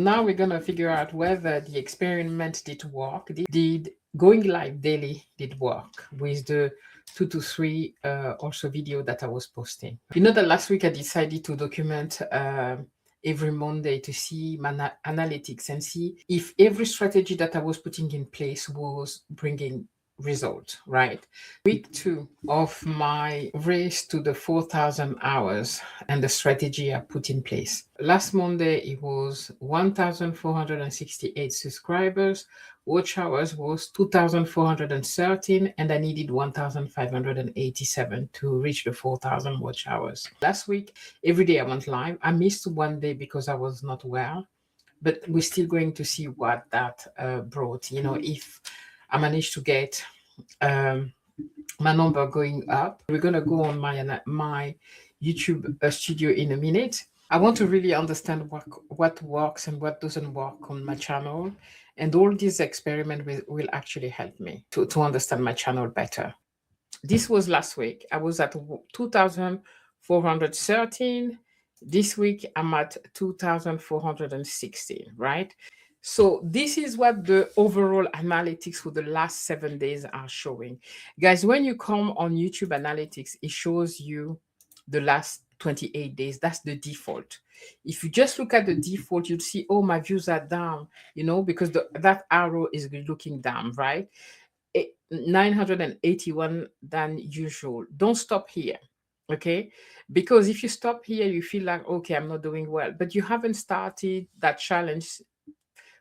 Now we're going to figure out whether the experiment did work. Did going live daily did work with the 2 to 3 also video that I was posting. You know that last week I decided to document every Monday to see my analytics and see if every strategy that I was putting in place was bringing result, right? Week 2 of my race to the 4,000 hours and the strategy I put in place. Last Monday, it was 1,468 subscribers. Watch hours was 2,413, and I needed 1,587 to reach the 4,000 watch hours. Last week, every day I went live. I missed one day because I was not well, but we're still going to see what that brought. You know, if I managed to get my number going up. We're going to go on my YouTube studio in a minute. I want to really understand what works and what doesn't work on my channel. And all these experiments will actually help me to understand my channel better. This was last week. I was at 2,413. This week, I'm at 2,416, right? So this is what the overall analytics for the last 7 days are showing. Guys, when you come on YouTube analytics, it shows you the last 28 days. That's the default. If you just look at the default, you'll see, oh, my views are down, you know, because that arrow is looking down, right? 981 than usual. Don't stop here. Okay, because if you stop here, you feel like, okay, I'm not doing well, but you haven't started that challenge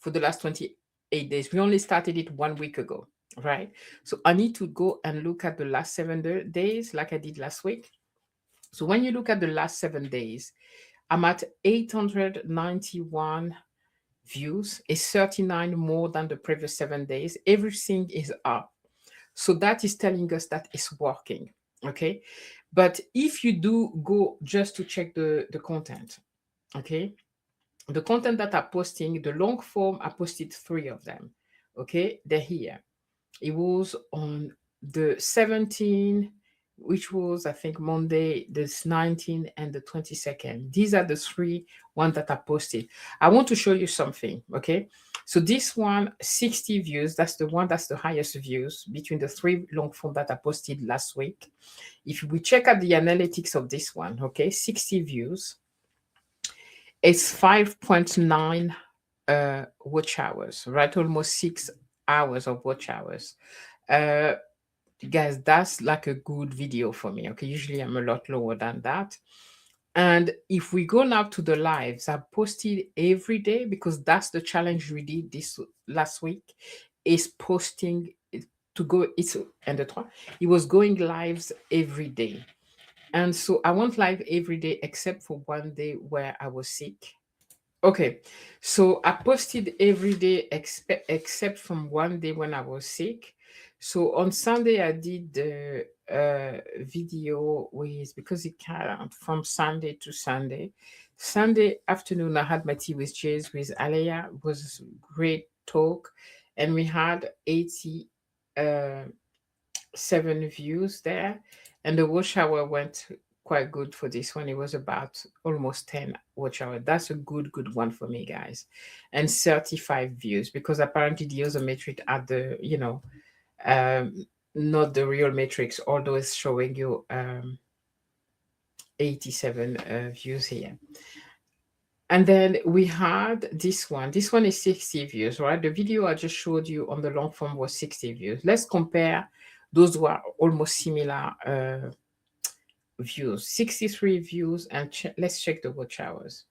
for the last 28 days. We only started it 1 week ago, right? So I need to go and look at the last 7 days like I did last week. So when you look at the last 7 days, I'm at 891 views. It's 39 more than the previous 7 days. Everything is up. So that is telling us that it's working, okay? But if you do go just to check the content, okay? The content that I'm posting, the long form, I posted 3 of them. Okay, they're here. It was on the 17th, which was, I think, Monday, the 19th and the 22nd. These are the 3 ones that I posted. I want to show you something, okay? So this one, 60 views, that's the one that's the highest views between the 3 long form that I posted last week. If we check out the analytics of this one, okay, 60 views, it's 5.9 watch hours, right? Almost 6 hours of watch hours. Guys, that's like a good video for me. Okay, usually I'm a lot lower than that. And if we go now to the lives, I posted every day because that's the challenge we did this last week, is posting to go. It's and the trois. It was going lives every day. And so I went live every day except for one day where I was sick. Okay, so I posted every day except from one day when I was sick. So on Sunday I did the video with, because it can't, from Sunday to Sunday. Sunday afternoon I had my tea with Jays with Alea. It was a great talk, and we had 87 views there, and the watch hour went quite good for this one. It was about almost 10 watch hour. That's a good one for me, guys. And 35 views, because apparently the other metric at the, you know, not the real metrics, although it's showing you 87 views here. And then we had this one. This one is 60 views, right? The video I just showed you on the long form was 60 views. Let's compare those who are almost similar views. 63 views, and let's check the watch hours.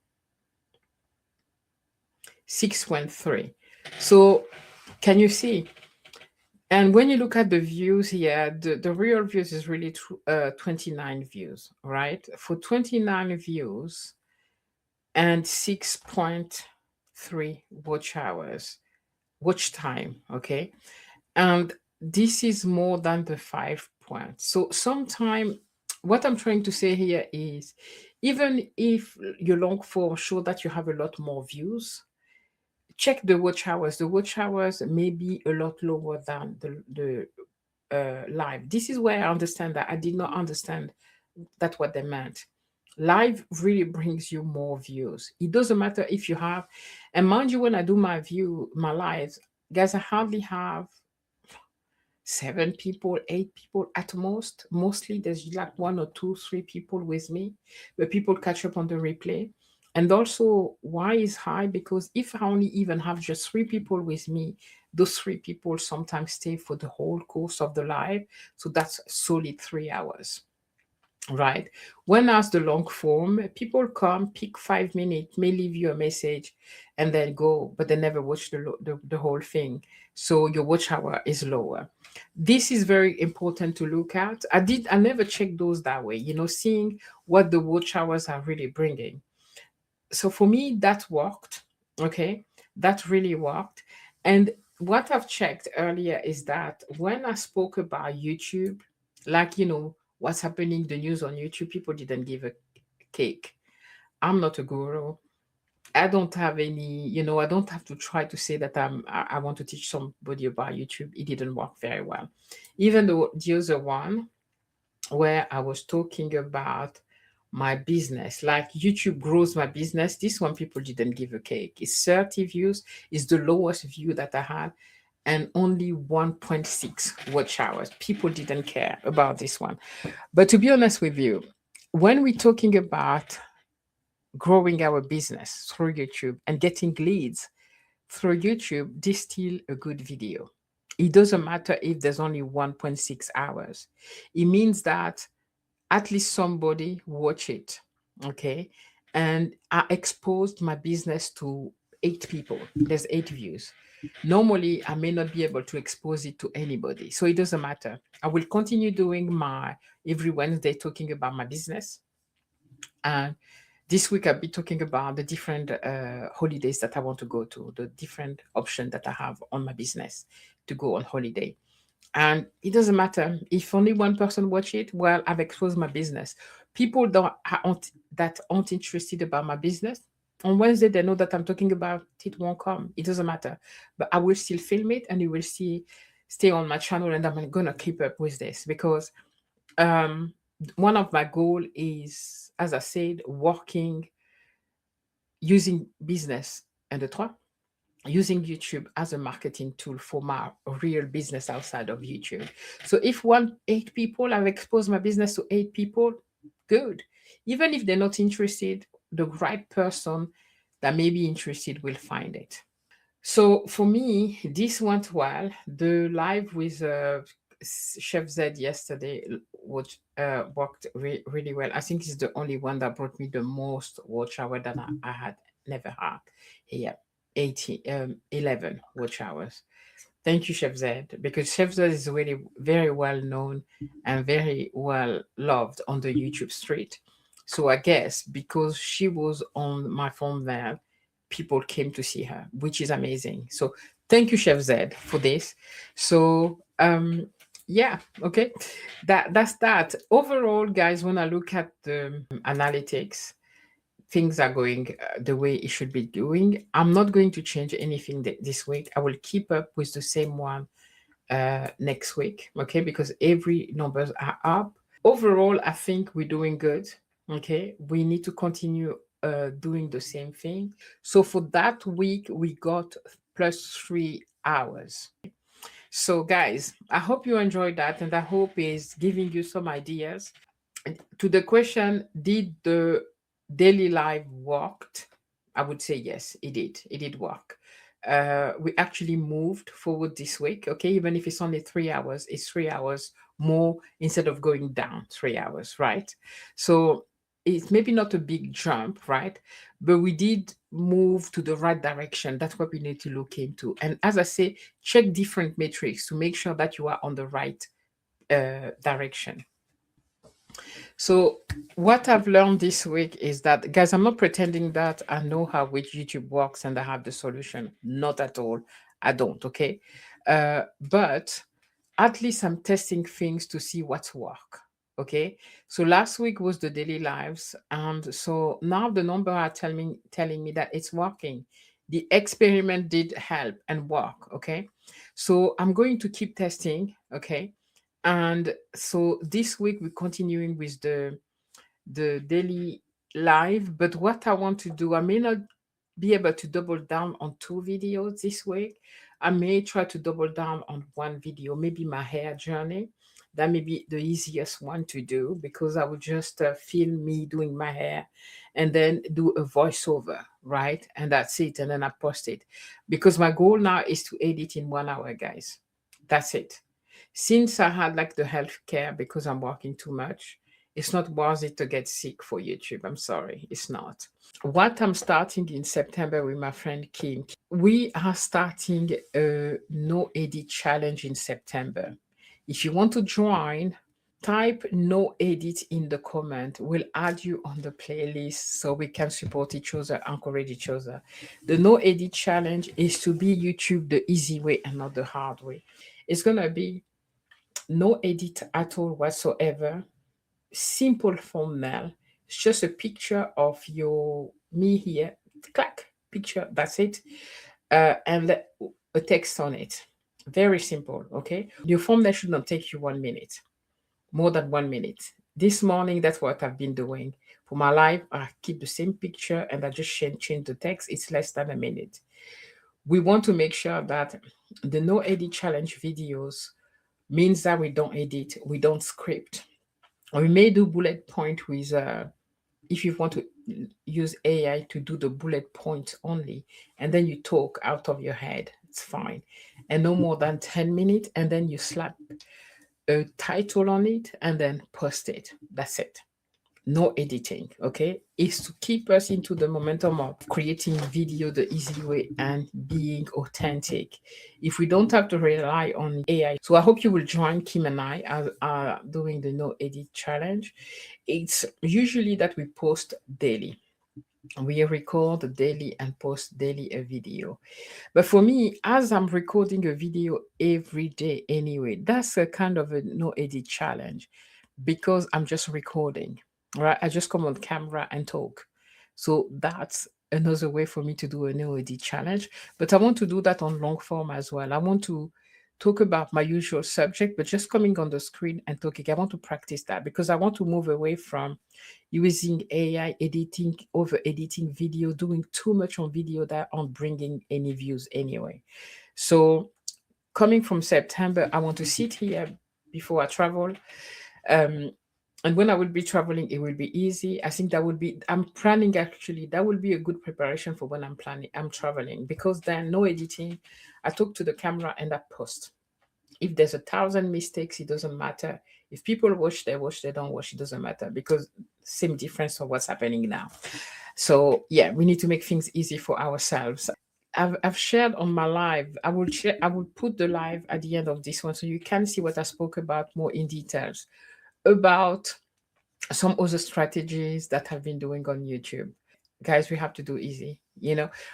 6.3. So can you see? And when you look at the views here, the real views is really 29 views, right? For 29 views and 6.3 watch hours, watch time, okay? And this is more than the 5 points. So sometimes what I'm trying to say here is, even if your long form show that you have a lot more views, check the watch hours. The watch hours may be a lot lower than the live. This is where I understand that I did not understand that what they meant. Live really brings you more views. It doesn't matter if you have, and mind you, when I do my lives, guys, I hardly have 7 people, 8 people at most. Mostly there's like one or two, 3 people with me, but people catch up on the replay. And also, why is high? Because if I only even have just 3 people with me, those 3 people sometimes stay for the whole course of the live. So that's solid 3 hours. Right. When asked the long form, people come, pick 5 minutes, may leave you a message, and then go, but they never watch the whole thing. So your watch hour is lower. This is very important to look at. I never checked those that way, seeing what the watch hours are really bringing. So for me, that worked. Okay. That really worked. And what I've checked earlier is that when I spoke about YouTube, like, what's happening, the news on YouTube, people didn't give a cake. I'm not a guru. I don't have any, I don't have to try to say that I want to teach somebody about YouTube. It didn't work very well. Even though the other one, where I was talking about my business, like YouTube grows my business. This one, people didn't give a cake. It's 30 views, is the lowest view that I had, and only 1.6 watch hours. People didn't care about this one. But to be honest with you, when we're talking about growing our business through YouTube and getting leads through YouTube, this is still a good video. It doesn't matter if there's only 1.6 hours. It means that at least somebody watch it. Okay. And I exposed my business to 8 people. There's 8 views. Normally I may not be able to expose it to anybody, so it doesn't matter. I will continue doing my every Wednesday talking about my business. And this week I'll be talking about the different holidays that I want to go to, the different options that I have on my business to go on holiday. And it doesn't matter if only one person watch it. Well, I've exposed my business. People that aren't interested about my business, on Wednesday they know that I'm talking about it, won't come. It doesn't matter, but I will still film it, and you will see stay on my channel, and I'm gonna keep up with this because um one of my goal is, as I said, working using business and the trois, using YouTube as a marketing tool for my real business outside of YouTube. So if 8 people, I've exposed my business to 8 people, good. Even if they're not interested, the right person that may be interested will find it. So for me, this went well. The live with Chef Z yesterday worked really well. I think it's the only one that brought me the most watch hour that I had never had. Yeah, 11 watch hours. Thank you, Chef Zed, because Chef Zed is really very well known and very well loved on the YouTube street. So I guess because she was on my phone there, people came to see her, which is amazing. So thank you, Chef Zed, for this. So yeah, okay. That's that. Overall, guys, when I look at the analytics, things are going the way it should be doing. I'm not going to change anything this week. I will keep up with the same one next week, okay? Because every numbers are up. Overall, I think we're doing good, okay? We need to continue doing the same thing. So for that week, we got plus 3 hours. So guys, I hope you enjoyed that, and I hope it's giving you some ideas. To the question, did the daily live worked? I would say yes, it did. It did work. We actually moved forward this week. Okay, even if it's only 3 hours, it's 3 hours more instead of going down 3 hours, right? So it's maybe not a big jump, right? But we did move to the right direction. That's what we need to look into. And as I say, check different metrics to make sure that you are on the right direction. So what I've learned this week is that, guys, I'm not pretending that I know how which YouTube works and I have the solution. Not at all. I don't. Okay, but at least I'm testing things to see what's work. Okay, so last week was the daily lives, and so now the number are telling me that it's working. The experiment did help and work. Okay, so I'm going to keep testing. Okay, and so this week we're continuing with the the daily live. But what I want to do, I may not be able to double down on two videos this week. I may try to double down on one video, maybe my hair journey. That may be the easiest one to do, because I would just film me doing my hair and then do a voiceover, right? And that's it. And then I post it, because my goal now is to edit in 1 hour, guys. That's it. Since I had like the health care, because I'm working too much, it's not worth it to get sick for YouTube. I'm sorry, it's not. What I'm starting in September with my friend Kim, we are starting a no edit challenge in September. If you want to join, type no edit in the comment. We'll add you on the playlist so we can support each other, encourage each other. The no edit challenge is to be YouTube the easy way and not the hard way. It's gonna be no edit at all whatsoever, simple thumbnail. It's just a picture of your me here, clack, picture, that's it, and a text on it. Very simple, okay? Your thumbnail should not take you 1 minute, more than 1 minute. This morning, that's what I've been doing. For my live, I keep the same picture and I just change the text. It's less than a minute. We want to make sure that the no edit challenge videos means that we don't edit, we don't script. We may do bullet point with if you want to use AI to do the bullet points only, and then you talk out of your head, it's fine. And no more than 10 minutes, and then you slap a title on it and then post it. That's it. No editing, okay? Is to keep us into the momentum of creating video the easy way and being authentic. If we don't have to rely on AI, so I hope you will join Kim and I as are doing the no edit challenge. It's usually that we post daily. We record daily and post daily a video. But for me, as I'm recording a video every day anyway, that's a kind of a no edit challenge, because I'm just recording, right? I just come on camera and talk. So that's another way for me to do a no edit challenge. But I want to do that on long form as well. I want to talk about my usual subject, but just coming on the screen and talking. I want to practice that, because I want to move away from using AI editing, over editing video, doing too much on video that aren't bringing any views anyway. So coming from September, I want to sit here before I travel. Um, and when I will be traveling, it will be easy. I think that would be, I'm planning actually, that will be a good preparation for when I'm traveling, because then no editing. I talk to the camera and I post. If there's 1,000 mistakes, it doesn't matter. If people watch, they watch, they don't watch, it doesn't matter, because same difference of what's happening now. So yeah, we need to make things easy for ourselves. I've shared on my live. I will put the live at the end of this one so you can see what I spoke about more in details about some other strategies that I've been doing on YouTube. Guys, we have to do easy.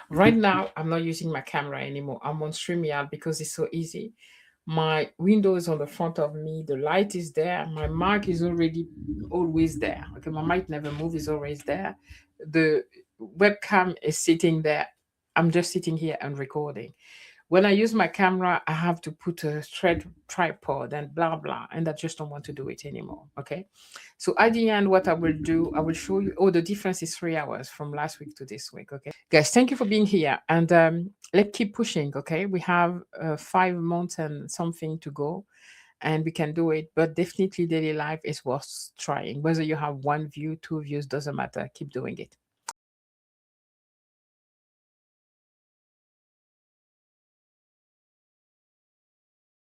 Right now I'm not using my camera anymore. I'm on StreamYard because it's so easy. My window is on the front of me, the light is there, my mic is already always there. Okay, my mic never moves, is always there. The webcam is sitting there. I'm just sitting here and recording. When I use my camera, I have to put a thread tripod and blah blah, and I just don't want to do it anymore. Okay, so at the end, what I will do, I will show you. Oh, the difference is 3 hours from last week to this week. Okay, guys, thank you for being here, and let's keep pushing. Okay, we have 5 months and something to go, and we can do it. But definitely, daily life is worth trying. Whether you have one view, two views, doesn't matter. Keep doing it.